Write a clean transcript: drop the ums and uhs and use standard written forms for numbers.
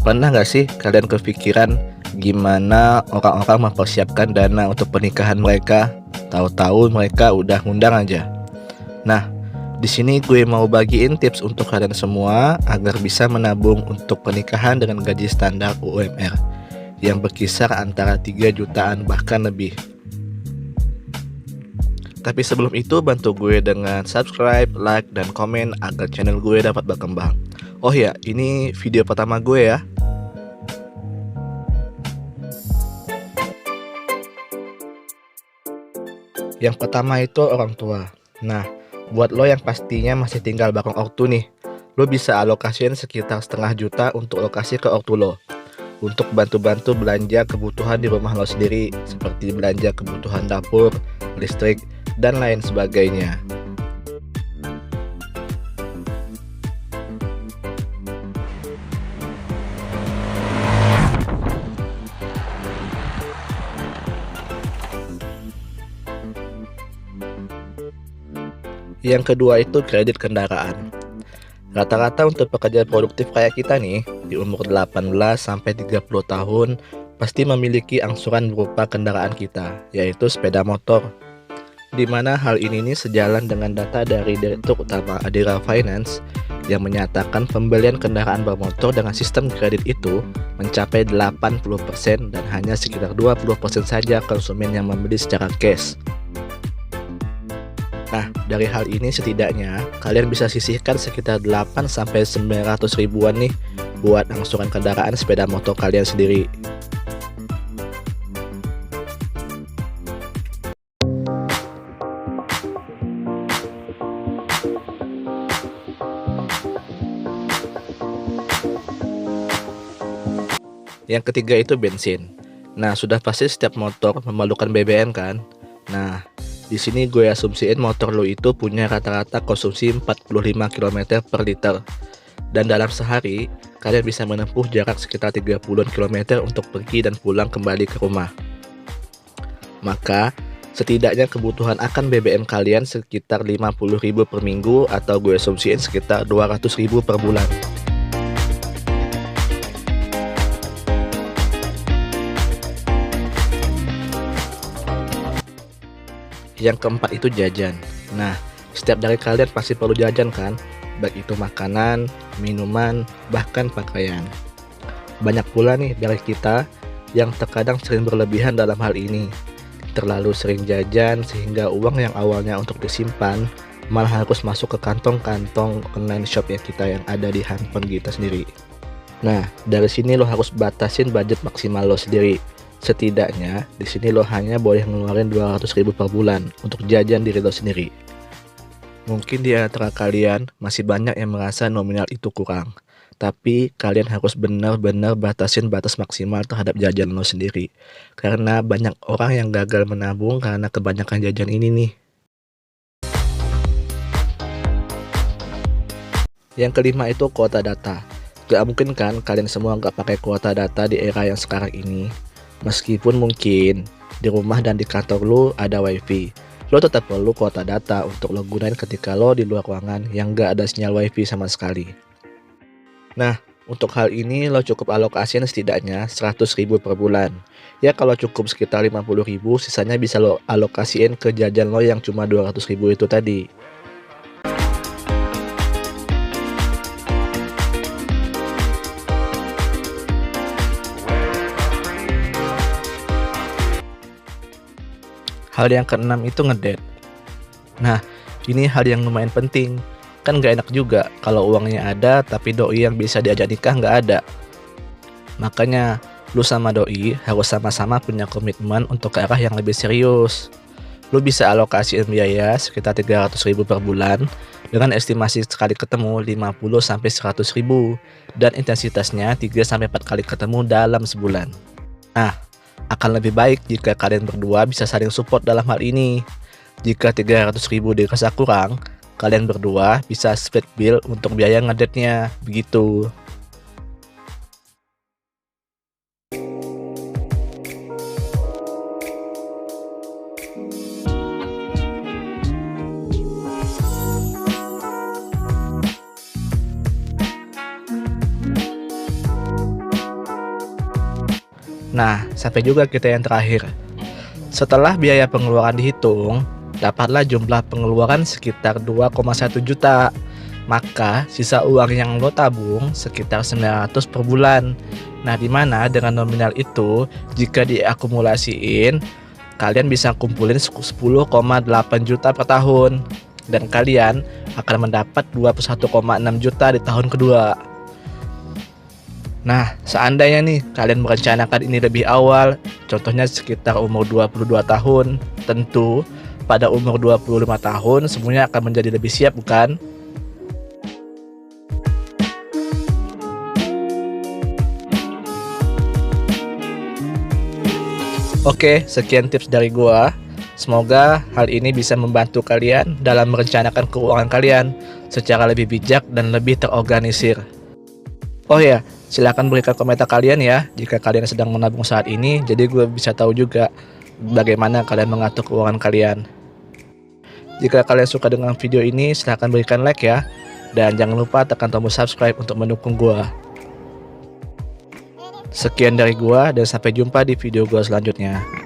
Pernah nggak sih kalian kepikiran gimana orang-orang mempersiapkan dana untuk pernikahan mereka? Tahu-tahu mereka udah ngundang aja. Nah, di sini gue mau bagiin tips untuk kalian semua agar bisa menabung untuk pernikahan dengan gaji standar UMR yang berkisar antara 3 jutaan bahkan lebih. Tapi sebelum itu bantu gue dengan subscribe, like, dan komen agar channel gue dapat berkembang. Oh ya, ini video pertama gue ya. Yang pertama itu orang tua. Nah, buat lo yang pastinya masih tinggal bareng ortu nih, lo bisa alokasiin sekitar setengah juta untuk lokasi ke ortu lo, untuk bantu-bantu belanja kebutuhan di rumah lo sendiri, seperti belanja kebutuhan dapur, listrik, dan lain sebagainya. Yang kedua itu kredit kendaraan. Rata-rata untuk pekerja produktif kayak kita nih, di umur 18 sampai 30 tahun, pasti memiliki angsuran berupa kendaraan kita, yaitu sepeda motor. Di mana hal ini nih sejalan dengan data dari Direktur Utama Adira Finance yang menyatakan pembelian kendaraan bermotor dengan sistem kredit itu mencapai 80% dan hanya sekitar 20% saja konsumen yang membeli secara cash. Nah, dari hal ini setidaknya kalian bisa sisihkan sekitar 8-900 ribuan nih buat angsuran kendaraan sepeda motor kalian sendiri. Yang ketiga itu bensin. Nah, sudah pasti setiap motor memerlukan BBM kan? Nah, di sini gue asumsiin motor lo itu punya rata-rata konsumsi 45 km per liter. Dan dalam sehari, kalian bisa menempuh jarak sekitar 30 km untuk pergi dan pulang kembali ke rumah. Maka, setidaknya kebutuhan akan BBM kalian sekitar 50.000 per minggu atau gue asumsiin sekitar 200.000 per bulan. Yang keempat itu jajan. Nah, setiap dari kalian pasti perlu jajan kan? Baik itu makanan, minuman, bahkan pakaian. Banyak pula nih dari kita yang terkadang sering berlebihan dalam hal ini. Terlalu sering jajan sehingga uang yang awalnya untuk disimpan malah harus masuk ke kantong-kantong online shop ya kita yang ada di handphone kita sendiri. Nah, dari sini lo harus batasin budget maksimal lo sendiri. Setidaknya di sini lo hanya boleh ngeluarin 200.000 per bulan untuk jajan diri lo sendiri. Mungkin di antara kalian masih banyak yang merasa nominal itu kurang, tapi kalian harus benar-benar batasin batas maksimal terhadap jajan lo sendiri. Karena banyak orang yang gagal menabung karena kebanyakan jajan ini nih. Yang kelima itu kuota data. Gak mungkin kan kalian semua gak pakai kuota data di era yang sekarang ini. Meskipun mungkin di rumah dan di kantor lo ada wifi, lo tetap perlu kuota data untuk lo gunain ketika lo di luar ruangan yang gak ada sinyal wifi sama sekali. Nah, untuk hal ini lo cukup alokasiin setidaknya 100.000 per bulan. Ya kalau cukup sekitar 50.000, sisanya bisa lo alokasiin ke jajan lo yang cuma 200.000 itu tadi. Hal yang keenam itu ngedate. Nah, ini hal yang lumayan penting. Kan gak enak juga kalau uangnya ada tapi doi yang bisa diajak nikah gak ada. Makanya, lu sama doi harus sama-sama punya komitmen untuk ke arah yang lebih serius. Lu bisa alokasiin biaya sekitar 300.000 per bulan dengan estimasi sekali ketemu 50-100.000 dan intensitasnya 3-4 kali ketemu dalam sebulan. Nah, akan lebih baik jika kalian berdua bisa saling support dalam hal ini. Jika 300.000 dirasa kurang, kalian berdua bisa split bill untuk biaya ngedate-nya, begitu. Nah, sampai juga kita yang terakhir. Setelah biaya pengeluaran dihitung, dapatlah jumlah pengeluaran sekitar 2,1 juta. Maka sisa uang yang lo tabung sekitar 900 per bulan. Nah, dimana dengan nominal itu jika diakumulasiin, kalian bisa kumpulin 10,8 juta per tahun. Dan kalian akan mendapat 21,6 juta di tahun kedua. Nah, seandainya nih kalian merencanakan ini lebih awal, contohnya sekitar umur 22 tahun, tentu pada umur 25 tahun semuanya akan menjadi lebih siap, bukan? Oke, sekian tips dari gua. Semoga hal ini bisa membantu kalian dalam merencanakan keuangan kalian secara lebih bijak dan lebih terorganisir. Oh ya, silakan berikan komentar kalian ya jika kalian sedang menabung saat ini, jadi gue bisa tahu juga bagaimana kalian mengatur keuangan kalian. Jika kalian suka dengan video ini, silakan berikan like ya, dan jangan lupa tekan tombol subscribe untuk mendukung gue. Sekian dari gua dan sampai jumpa di video gua selanjutnya.